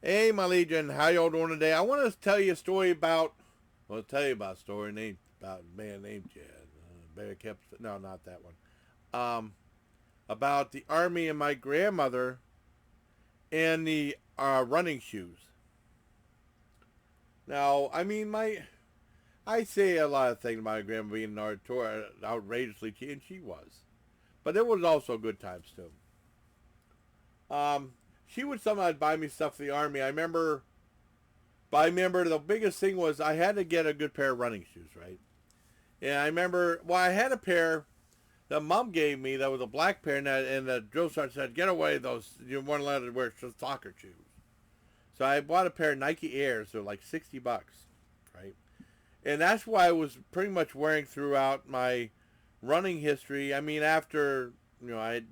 Hey, my legion, how y'all doing today? I want to tell you a story about. Well, I'll tell you about a story named about a man named Chad. Bear kept no, not that one. Um, about the army and my grandmother and the running shoes. Now, I mean, I say a lot of things about my grandma being outrageously cheap, and she was, but there was also good times too. She would sometimes buy me stuff for the army. I remember the biggest thing was I had to get a good pair of running shoes, right? And I remember, well, I had a pair that Mom gave me that was a black pair, and the drill sergeant said, "Get away those! You weren't allowed to wear soccer shoes." So I bought a pair of Nike Airs. They're like $60, right? And that's why I was pretty much wearing throughout my running history. I mean, after I had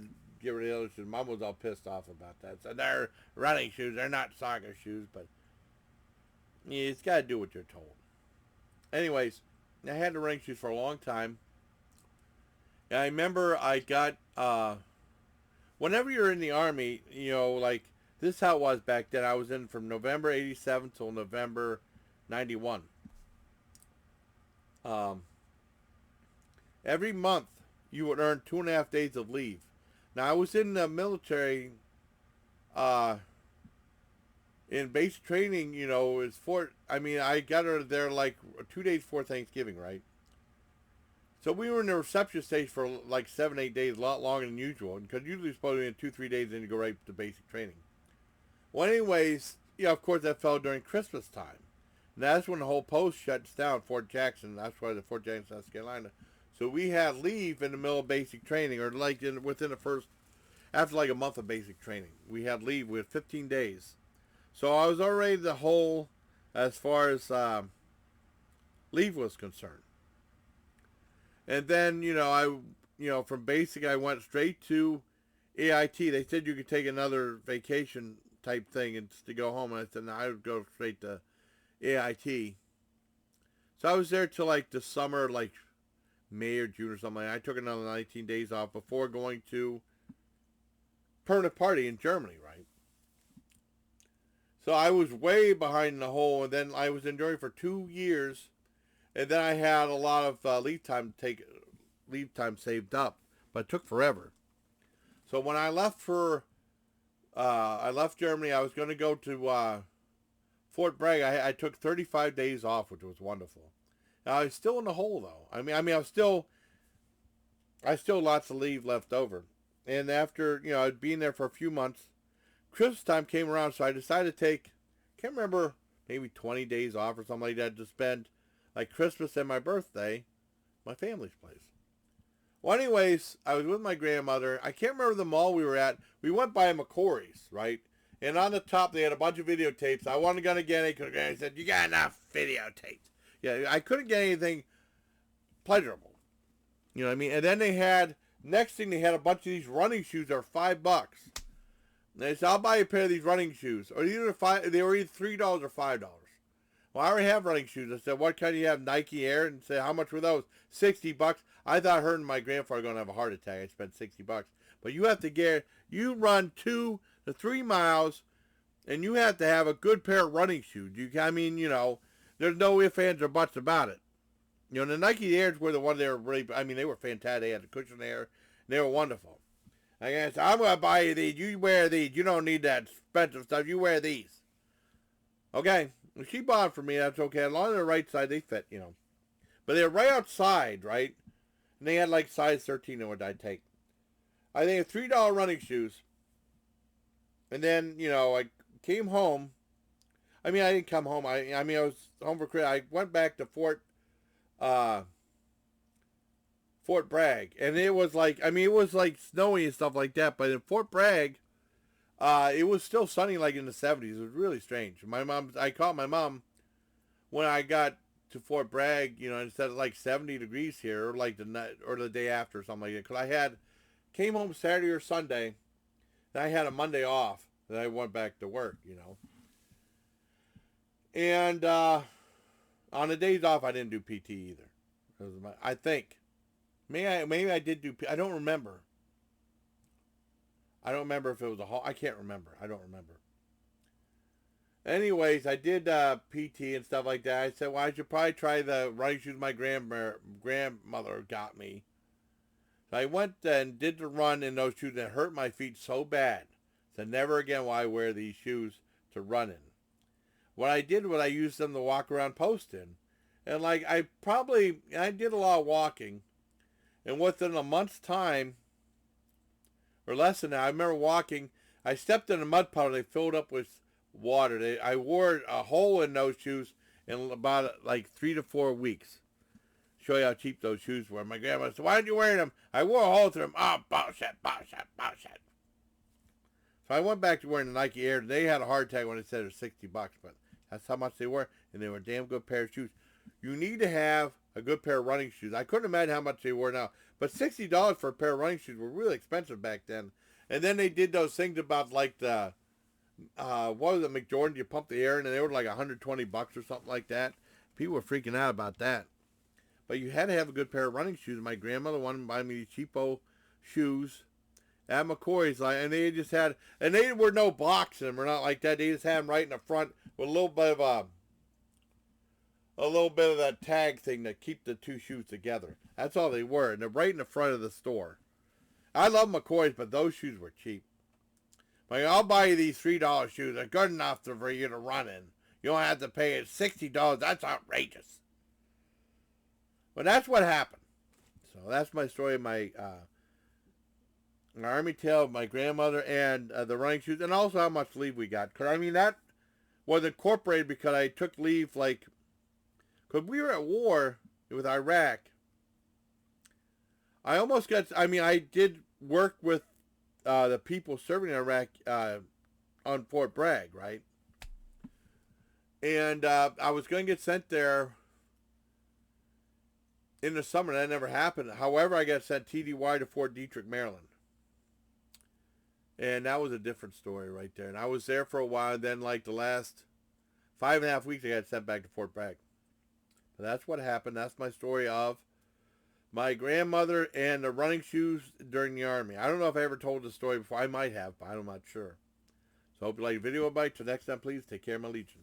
to get rid of the other shoes. Mom was all pissed off about that. So they're running shoes. They're not soccer shoes, but yeah, it's got to do what you're told. Anyways, I had the running shoes for a long time. And I remember I got, whenever you're in the Army, like, this is how it was back then. I was in from November 87 till November 91. Um, every month, you would earn 2.5 days of leave. Now, I was in the military, uh, in base training, I got her there like 2 days before Thanksgiving, right? So we were in the reception stage for like 7, 8 days, a lot longer than usual. Because usually it's supposed to be in 2, 3 days, then you go right to basic training. Well, anyways, of course that fell during Christmas time. And that's when the whole post shuts down, Fort Jackson. That's why the Fort Jackson, South Carolina. So we had leave in the middle of basic training, or like within the first, after like a month of basic training. We had leave with 15 days. So I was already the whole, as far as leave was concerned. And then, from basic, I went straight to AIT. They said you could take another vacation type thing and to go home. And I said, no, I would go straight to AIT. So I was there till like the summer, like May or June or something. I took another 19 days off before going to permanent party in Germany, right? So I was way behind the hole, and then I was in Germany for 2 years, and then I had a lot of leave time saved up, but it took forever. So when I left Germany, I was going to go to Fort Bragg. I took 35 days off, which was wonderful. Now I was still in the hole though. I still lots of leave left over, and after I'd been there for a few months, Christmas time came around, so I decided to take, can't remember, maybe 20 days off or something like that to spend like Christmas and my birthday, my family's place. Well, anyways, I was with my grandmother. I can't remember the mall we were at. We went by McCory's, right? And on the top, they had a bunch of videotapes. I wasn't going to get any because Granny said, "You got enough videotapes." Yeah, I couldn't get anything pleasurable. You know what I mean? And then next thing, they had a bunch of these running shoes that were $5. And they said, "I'll buy you a pair of these running shoes." Or they were either $3 or $5. Well, I already have running shoes. I said, "What kind do you have?" Nike Air. And said, "How much were those?" $60. I thought her and my grandfather were going to have a heart attack. I spent $60. But you have to you run 2 to 3 miles, and you have to have a good pair of running shoes. There's no ifs, ands, or buts about it. The Nike Airs were the one they were really, they were fantastic. They had the cushion there, and they were wonderful. I guess I'm going to buy you these. You wear these. You don't need that expensive stuff. You wear these. Okay. If she bought it for me, that's okay. As long as they're the right side, they fit. But they're right outside, right? And they had like size 13 in what I'd take. I think $3 running shoes. And then, I came home. I didn't come home. I was home for Christmas. I went back to Fort Bragg. And it was like snowy and stuff like that. But in Fort Bragg, it was still sunny like in the 70s. It was really strange. I called my mom when I got to Fort Bragg, instead of like 70 degrees here, or like the night or the day after or something like that. Because came home Saturday or Sunday, and I had a Monday off. Then I went back to work. And on the days off, I didn't do PT either. I think. Maybe I did do I don't remember. I don't remember if it was I can't remember. I don't remember. Anyways, I did PT and stuff like that. I said, well, I should probably try the running shoes my grandmother got me. So I went and did the run in those shoes, and it hurt my feet so bad. So never again will I wear these shoes to run in. What I did was I used them to walk around post in. And like I did a lot of walking. And within a month's time, or less than that, I remember walking, I stepped in a mud puddle, they filled up with water. I wore a hole in those shoes in about like 3 to 4 weeks. Show you how cheap those shoes were. My grandma said, why aren't you wearing them? I wore a hole through them. Oh, bullshit, bullshit, bullshit. So I went back to wearing the Nike Air. They had a heart attack when they said it was $60, but that's how much they were, and they were a damn good pair of shoes. You need to have a good pair of running shoes. I couldn't imagine how much they were now, but $60 for a pair of running shoes were really expensive back then. And then they did those things about like the what was it, McJordan? You pump the air in, and they were like $120 or something like that. People were freaking out about that. But you had to have a good pair of running shoes. My grandmother wanted to buy me these cheapo shoes at McCoy's, and they just had, and they were no blocks in them or not like that. They just had them right in the front with a little bit of that tag thing to keep the two shoes together. That's all they were, and they're right in the front of the store. I love McCoy's, but those shoes were cheap. Like, I'll buy you these $3 shoes. They're good enough for you to run in. You don't have to pay it $60. That's outrageous. But that's what happened. So that's my story of my Army tale of my grandmother and the running shoes, and also how much leave we got. Cause I mean that was incorporated because I took leave because we were at war with Iraq. I did work with the people serving in Iraq on Fort Bragg, right? And I was going to get sent there in the summer. That never happened. However, I got sent TDY to Fort Detrick, Maryland. And that was a different story right there. And I was there for a while. Then, like the last 5.5 weeks, I got sent back to Fort Bragg. But that's what happened. That's my story of my grandmother and the running shoes during the Army. I don't know if I ever told this story before. I might have, but I'm not sure. So I hope you like the video. Bye. Till next time, please take care, my legion.